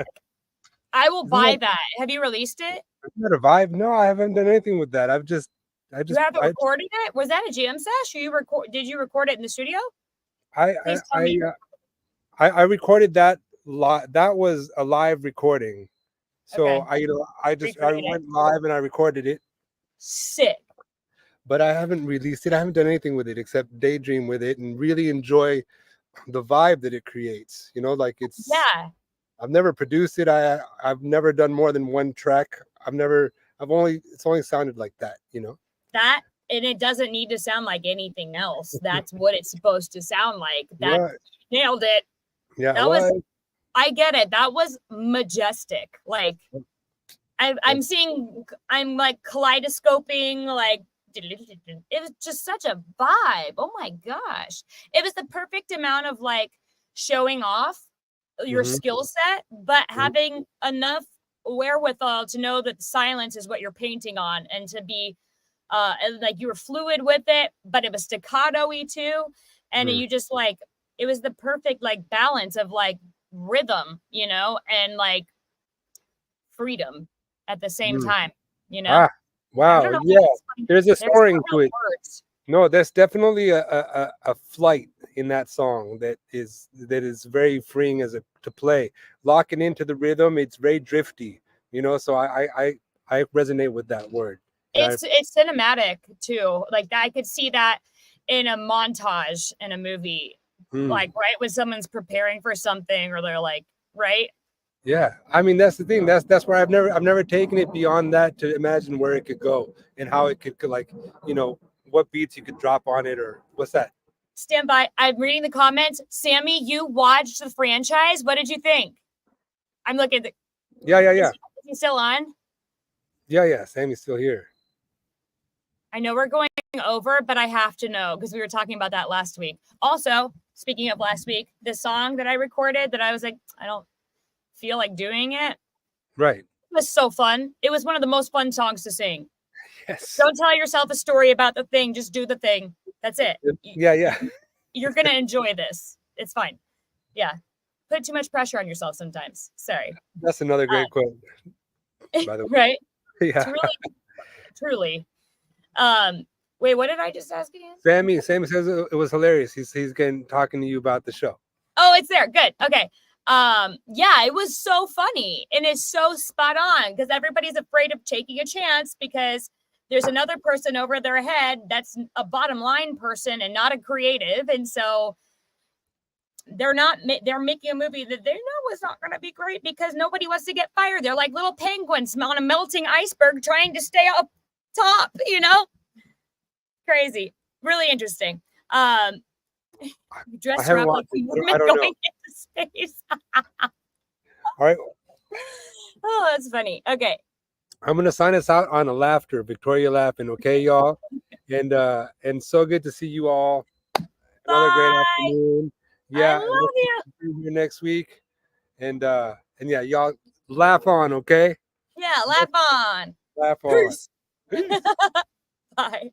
I will buy that. Have you released it? Isn't that a vibe? No, I haven't done anything with that. You haven't recorded it? Was that a jam sesh? Did you record it in the studio? I recorded that that was a live recording. So Okay. I went live and I recorded it. Sick. But I haven't released it. I haven't done anything with it except daydream with it and really enjoy the vibe that it creates. You know, like it's. Yeah. I've never produced it. I've never done more than one track. It's only sounded like that. You know. That, and it doesn't need to sound like anything else. That's what it's supposed to sound like. That Right. nailed it. Yeah. That was. I get it. That was majestic. Like, I'm like kaleidoscoping, like it was just such a vibe. Oh my gosh. It was the perfect amount of like showing off your skill set, but having enough wherewithal to know that silence is what you're painting on, and to be like you were fluid with it, but it was staccato-y too. And you just like, it was the perfect like balance of like rhythm, you know, and like freedom at the same time, you know. Wow. Yeah, there's a soaring to it. No, there's definitely a flight in that song that is very freeing to play. Locking into the rhythm, it's very drifty, you know. So I resonate with that word. It's cinematic too. Like I could see that in a montage in a movie, like right when someone's preparing for something, or they're like, right. Yeah, I mean that's the thing. That's where I've never taken it beyond that to imagine where it could go and how it could like, you know, what beats you could drop on it, or what's that? Stand by. I'm reading the comments. Sammy, you watched the franchise. What did you think? I'm looking at the. Yeah. Is he still on? Yeah. Sammy's still here. I know we're going over, but I have to know because we were talking about that last week. Also, speaking of last week, the song that I recorded that I was like, I don't feel like doing it. Right. It was so fun. It was one of the most fun songs to sing. Yes. Don't tell yourself a story about the thing. Just do the thing. That's it. Yeah. You're going to enjoy this. It's fine. Yeah. Put too much pressure on yourself sometimes. Sorry. That's another great quote, by the way. Right? Yeah. Truly. Wait, what did I just ask you? Sammy says it was hilarious. He's talking to you about the show. Oh, it's there. Good. Okay. Yeah, it was so funny, and it's so spot on because everybody's afraid of taking a chance because there's another person over their head that's a bottom line person and not a creative, and so they're making a movie that they know is not going to be great because nobody wants to get fired. They're like little penguins on a melting iceberg trying to stay up top, you know. Crazy, really interesting. Dressed her up like a woman going into space. All right. Oh, that's funny. Okay. I'm gonna sign us out on a laughter, Victoria laughing. Okay, y'all, and so good to see you all. Another great afternoon. Yeah, I love you. See you next week, and yeah, y'all laugh on. Okay. Yeah, laugh on. Laugh on. Peace. Bye.